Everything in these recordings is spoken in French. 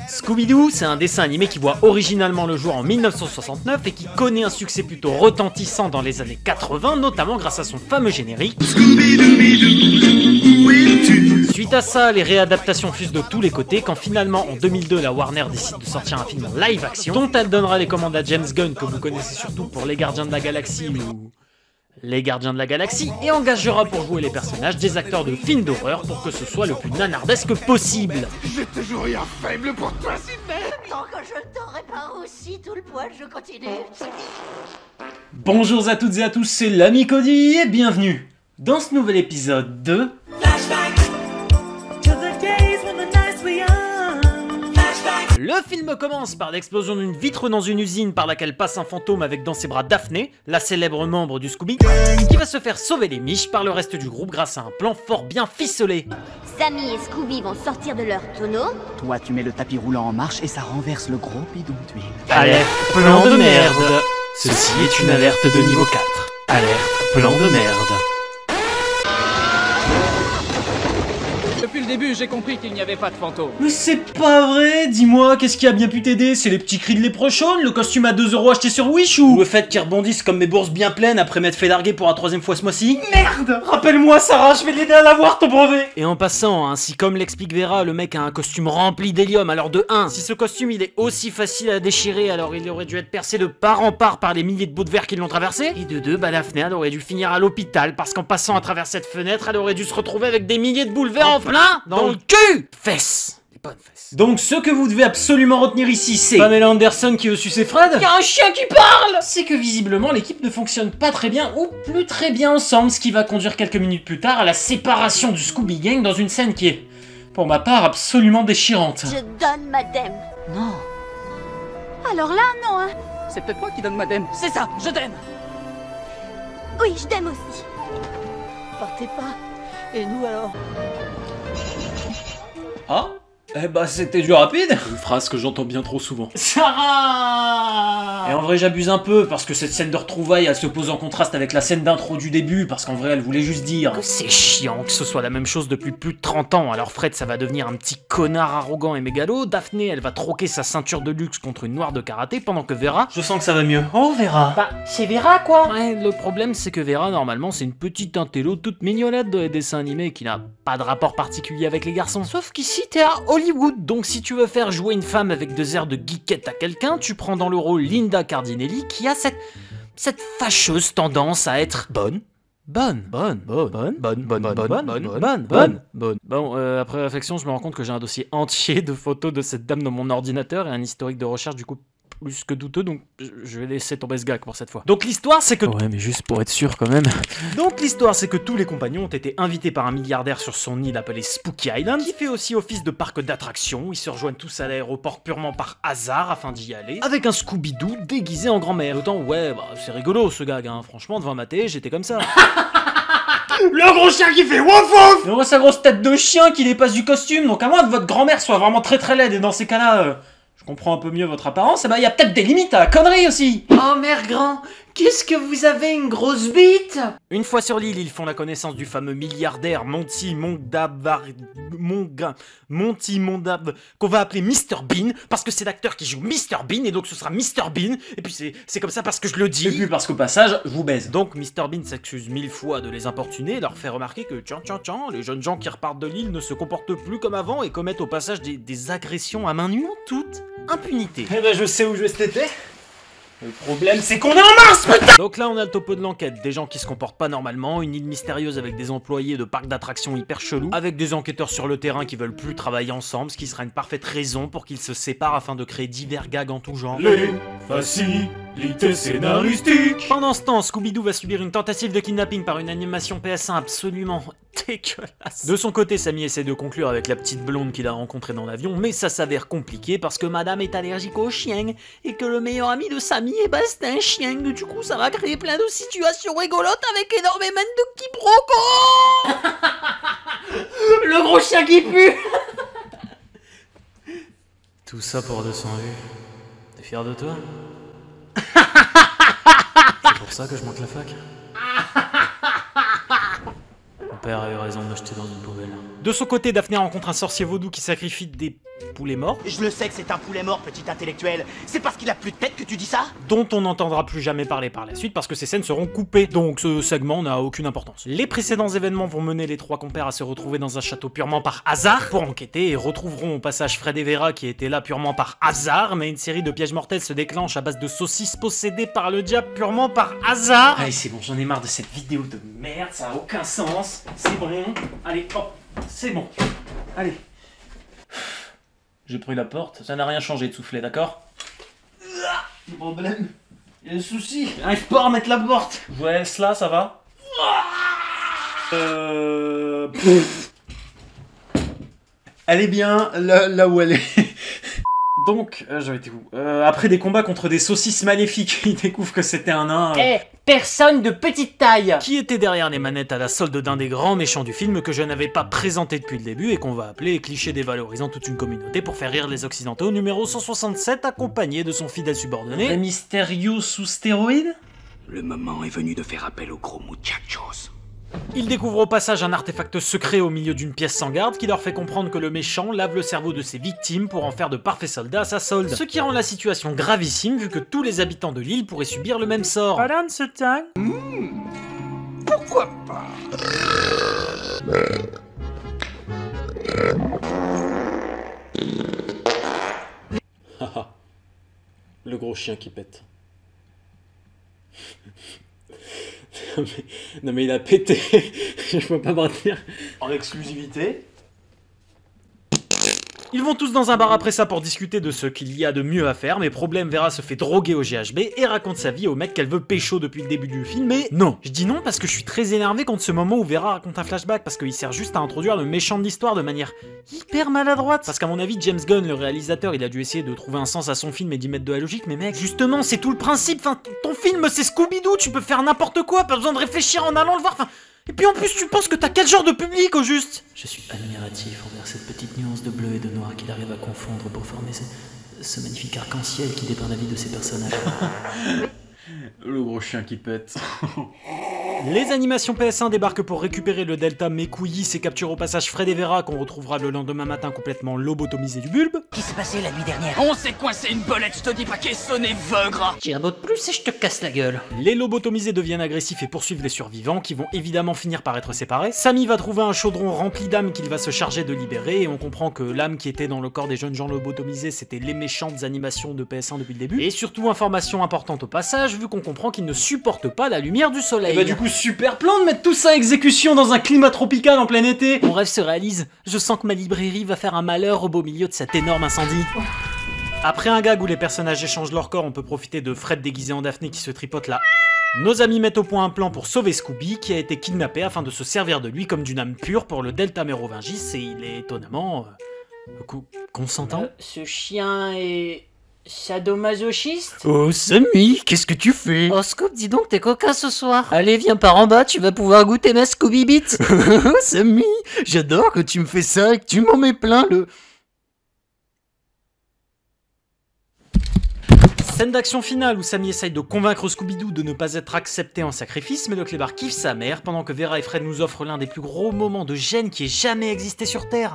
Scooby-Doo, c'est un dessin animé qui voit originalement le jour en 1969 et qui connaît un succès plutôt retentissant dans les années 80, notamment grâce à son fameux générique. Suite à ça, les réadaptations fusent de tous les côtés quand finalement en 2002 la Warner décide de sortir un film en live action dont elle donnera les commandes à James Gunn, que vous connaissez surtout pour Les Gardiens de la Galaxie ou Les Gardiens de la Galaxie, et engagera pour jouer les personnages des acteurs de films d'horreur pour que ce soit le plus nanardesque possible. J'ai toujours eu un faible pour toi, Sidney. Tant que je t'aurai pas aussi tout le poil, je continue. Bonjour à toutes et à tous, c'est l'ami Cody et bienvenue dans ce nouvel épisode de... Le film commence par l'explosion d'une vitre dans une usine par laquelle passe un fantôme avec dans ses bras Daphné, la célèbre membre du Scooby, qui va se faire sauver les miches par le reste du groupe grâce à un plan fort bien ficelé. Sammy et Scooby vont sortir de leur tonneau. Toi, tu mets le tapis roulant en marche et ça renverse le gros bidon d'huile. Alerte, plan de merde. Ceci est une alerte de niveau 4. Alerte, plan de merde. Depuis le début, j'ai compris qu'il n'y avait pas de fantôme. Mais c'est pas vrai, dis-moi, qu'est-ce qui a bien pu t'aider? C'est les petits cris de léprechaune, le costume à 2 € acheté sur Wish ou le fait qu'ils rebondissent comme mes bourses bien pleines après m'être fait larguer pour la 3e fois ce mois-ci? Merde! Rappelle-moi Sarah, je vais l'aider à l'avoir ton brevet! Et en passant, hein, si comme l'explique Vera, le mec a un costume rempli d'hélium, alors de 1, si ce costume il est aussi facile à déchirer, alors il aurait dû être percé de part en part par les milliers de bouts de verre qui l'ont traversé, et de 2, bah Daphné elle aurait dû finir à l'hôpital, parce qu'en passant à travers cette fenêtre, elle aurait dû se retrouver avec des milliers de boules verre en plein dans le cul! Fesses! Les bonnes fesses. Donc ce que vous devez absolument retenir ici, c'est Pamela Anderson qui veut sucer Fred. Il y a un chien qui parle. C'est que visiblement l'équipe ne fonctionne pas très bien ou plus très bien ensemble, ce qui va conduire quelques minutes plus tard à la séparation du Scooby Gang dans une scène qui est, pour ma part, absolument déchirante. Je donne Madame. Non, Alors là, non, hein. c'est peut-être moi qui donne madame. C'est ça, je t'aime. Oui, je t'aime aussi. Partez pas. Et nous alors? Ah? Eh bah c'était du rapide. Une phrase que j'entends bien trop souvent. Sarah! Et en vrai j'abuse un peu parce que cette scène de retrouvailles elle se pose en contraste avec la scène d'intro du début parce qu'en vrai elle voulait juste dire que c'est chiant que ce soit la même chose depuis plus de 30 ans. Alors Fred ça va devenir un petit connard arrogant et mégalo. Daphné elle va troquer sa ceinture de luxe contre une noire de karaté pendant que Vera... Je sens que ça va mieux. Oh Vera! Bah c'est Vera quoi! Ouais le problème c'est que Vera normalement c'est une petite intello toute mignonnette dans les dessins animés qui n'a pas de rapport particulier avec les garçons. Sauf qu'ici t'es à Hollywood, donc si tu veux faire jouer une femme avec des airs de geekette à quelqu'un, tu prends dans le rôle Linda Cardinelli qui a cette fâcheuse tendance à être bonne. Bon, après réflexion, je me rends compte que j'ai un dossier entier de photos de cette dame dans mon ordinateur et un historique de recherche du coup plus que douteux, donc je vais laisser tomber ce gag pour cette fois. Donc l'histoire c'est que... Ouais mais juste pour être sûr quand même. Donc l'histoire c'est que tous les compagnons ont été invités par un milliardaire sur son île appelée Spooky Island, qui fait aussi office de parc d'attractions. Ils se rejoignent tous à l'aéroport purement par hasard afin d'y aller, avec un Scooby-Doo déguisé en grand-mère. Autant ouais bah c'est rigolo ce gag, hein. Franchement devant ma télé j'étais comme ça. Le gros chien qui fait wouf wouf! Et on voit sa grosse tête de chien qui dépasse du costume, donc à moins que votre grand-mère soit vraiment très très laide, et dans ces cas-là, je comprends un peu mieux votre apparence, et bah y a peut-être des limites à la connerie aussi! Oh mère grand, qu'est-ce que vous avez une grosse bite! Une fois sur l'île, ils font la connaissance du fameux milliardaire Monty Mondab, qu'on va appeler Mr Bean, parce que c'est l'acteur qui joue Mr Bean, et donc ce sera Mr Bean, et puis c'est comme ça parce que je le dis, et puis parce qu'au passage, je vous baise. Donc Mr Bean s'excuse 1000 fois de les importuner, et leur fait remarquer que tiens, les jeunes gens qui repartent de l'île ne se comportent plus comme avant, et commettent au passage des agressions à main nue en toute impunité. Eh ben je sais où je vais cet été. Le problème c'est qu'on est en mars, putain! Donc là on a le topo de l'enquête, des gens qui se comportent pas normalement, une île mystérieuse avec des employés de parcs d'attractions hyper chelous, avec des enquêteurs sur le terrain qui veulent plus travailler ensemble, ce qui sera une parfaite raison pour qu'ils se séparent afin de créer divers gags en tout genre. Les facilités scénaristiques! Pendant ce temps, Scooby-Doo va subir une tentative de kidnapping par une animation PS1 absolument dégueulasse. De son côté, Sammy essaie de conclure avec la petite blonde qu'il a rencontrée dans l'avion, mais ça s'avère compliqué parce que madame est allergique aux chiens, et que le meilleur ami de Sammy, eh ben c'est un chien, du coup ça va créer plein de situations rigolotes avec énormément de quiproquos. Le gros chien qui pue. Tout ça pour 200 vues. T'es fier de toi? C'est pour ça que je manque la fac. Mon père a eu raison de me jeter dans une poubelle. De son côté, Daphné rencontre un sorcier vaudou qui sacrifie des poulet mort. Je le sais que c'est un poulet mort, petit intellectuel. C'est parce qu'il a plus de tête que tu dis ça? Dont on n'entendra plus jamais parler par la suite parce que ces scènes seront coupées. Donc ce segment n'a aucune importance. Les précédents événements vont mener les trois compères à se retrouver dans un château purement par hasard pour enquêter et retrouveront au passage Fred et Vera qui étaient là purement par hasard, mais une série de pièges mortels se déclenche à base de saucisses possédées par le diable purement par hasard. Allez, c'est bon, j'en ai marre de cette vidéo de merde, ça a aucun sens. C'est bon, allez, hop, c'est bon. Allez. J'ai pris la porte, ça n'a rien changé de souffler, d'accord? Le problème, il y a des soucis. J'arrive pas à remettre la porte. Ouais, cela, ça va? Elle est bien là où elle est. Donc, j'avais été où? Après des combats contre des saucisses maléfiques, il découvre que c'était un nain. Personne de petite taille! Qui était derrière les manettes à la solde d'un des grands méchants du film que je n'avais pas présenté depuis le début et qu'on va appeler cliché dévalorisant toute une communauté pour faire rire les occidentaux, numéro 167, accompagné de son fidèle subordonné. Le Mysterio sous stéroïdes? Le moment est venu de faire appel aux gros muchachos. Il découvre au passage un artefact secret au milieu d'une pièce sans garde qui leur fait comprendre que le méchant lave le cerveau de ses victimes pour en faire de parfaits soldats à sa solde. Ce qui rend la situation gravissime vu que tous les habitants de l'île pourraient subir le même sort. Pourquoi pas? Le gros chien qui pète. Non mais il a pété. Je peux pas me retenir. En exclusivité. Ils vont tous dans un bar après ça pour discuter de ce qu'il y a de mieux à faire, mais problème, Vera se fait droguer au GHB et raconte sa vie au mec qu'elle veut pécho depuis le début du film, et non. Je dis non parce que je suis très énervé contre ce moment où Vera raconte un flashback, parce qu'il sert juste à introduire le méchant de l'histoire de manière hyper maladroite. Parce qu'à mon avis, James Gunn, le réalisateur, il a dû essayer de trouver un sens à son film et d'y mettre de la logique, mais mec, justement, c'est tout le principe, enfin, ton film c'est Scooby-Doo, tu peux faire n'importe quoi, pas besoin de réfléchir en allant le voir, enfin... Et puis en plus, tu penses que t'as quel genre de public au juste? Je suis admiratif envers cette petite nuance de bleu et de noir qu'il arrive à confondre pour former ce magnifique arc-en-ciel qui dépeint la vie de ses personnages. Le gros chien qui pète. Les animations PS1 débarquent pour récupérer le Delta Mekouillis et capturent au passage Fred et Vera qu'on retrouvera le lendemain matin complètement lobotomisé du bulbe. Qu'est-ce qui s'est passé la nuit dernière? On s'est coincé une bolette, je te dis pas qu'est sonné veugre! J'ai un autre plus et je te casse la gueule. Les lobotomisés deviennent agressifs et poursuivent les survivants qui vont évidemment finir par être séparés. Sammy va trouver un chaudron rempli d'âmes qu'il va se charger de libérer et on comprend que l'âme qui était dans le corps des jeunes gens lobotomisés c'était les méchantes animations de PS1 depuis le début. Et surtout, information importante au passage, vu qu'on comprend qu'ils ne supportent pas la lumière du soleil. Et bah du coup, super plan de mettre tout ça à exécution dans un climat tropical en plein été. Mon rêve se réalise, je sens que ma librairie va faire un malheur au beau milieu de cet énorme incendie. Après un gag où les personnages échangent leur corps, on peut profiter de Fred déguisé en Daphné qui se tripote là. Nos amis mettent au point un plan pour sauver Scooby, qui a été kidnappé afin de se servir de lui comme d'une âme pure pour le Delta Mérovingis, et il est étonnamment... consentant. Ce chien est... sadomasochiste? Oh Sammy, qu'est-ce que tu fais? Oh Scoop, dis donc, t'es coquin ce soir. Allez, viens par en bas, tu vas pouvoir goûter ma Scooby Beats. Sammy, j'adore que tu me fais ça et que tu m'en mets plein le... Scène d'action finale où Sammy essaye de convaincre Scooby-Doo de ne pas être accepté en sacrifice, mais le clébard kiffe sa mère pendant que Vera et Fred nous offrent l'un des plus gros moments de gêne qui ait jamais existé sur Terre.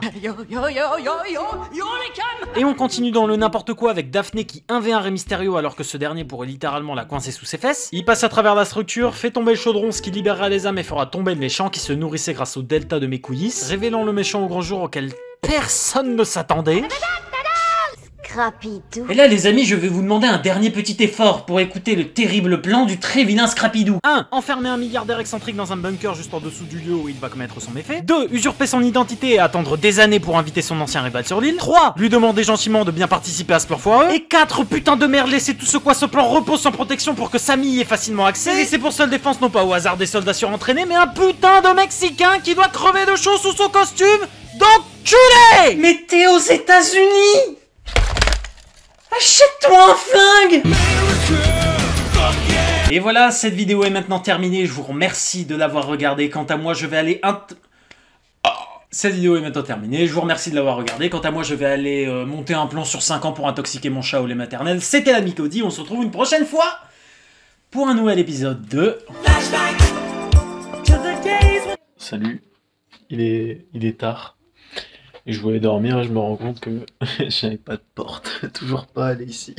Et on continue dans le n'importe quoi avec Daphné qui 1v1 Rey Mysterio alors que ce dernier pourrait littéralement la coincer sous ses fesses. Il passe à travers la structure, fait tomber le chaudron, ce qui libérera les âmes et fera tomber le méchant qui se nourrissait grâce au Delta de Mekouillis, révélant le méchant au grand jour auquel personne ne s'attendait. Scrapidou. Et là les amis, je vais vous demander un dernier petit effort pour écouter le terrible plan du très vilain Scrapidou. 1. Enfermer un milliardaire excentrique dans un bunker juste en dessous du lieu où il va commettre son méfait. 2. Usurper son identité et attendre des années pour inviter son ancien rival sur l'île. 3. Lui demander gentiment de bien participer à ce plan foireux. Et 4. Putain de merde, laisser tout ce quoi ce plan repose sans protection pour que Sammy y ait facilement accès. Et c'est pour seule défense non pas au hasard des soldats surentraînés, mais un putain de Mexicain qui doit crever de chaud sous son costume d'enculé. Mais t'es aux États-Unis! Achète-toi un flingue! Et voilà, cette vidéo est maintenant terminée, je vous remercie de l'avoir regardée. Quant à moi, je vais aller... Cette vidéo est maintenant terminée, je vous remercie de l'avoir regardée. Quant à moi, je vais aller monter un plan sur 5 ans pour intoxiquer mon chat au lait maternel. C'était l'ami Cody, on se retrouve une prochaine fois pour un nouvel épisode de... Salut, il est tard. Et je voulais dormir et je me rends compte que j'avais pas de porte. Toujours pas aller ici.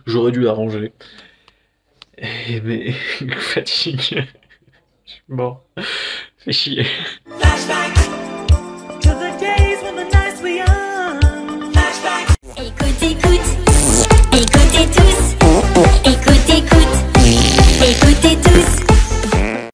J'aurais dû la ranger. Mais fatigue. Je suis mort. Fais chier.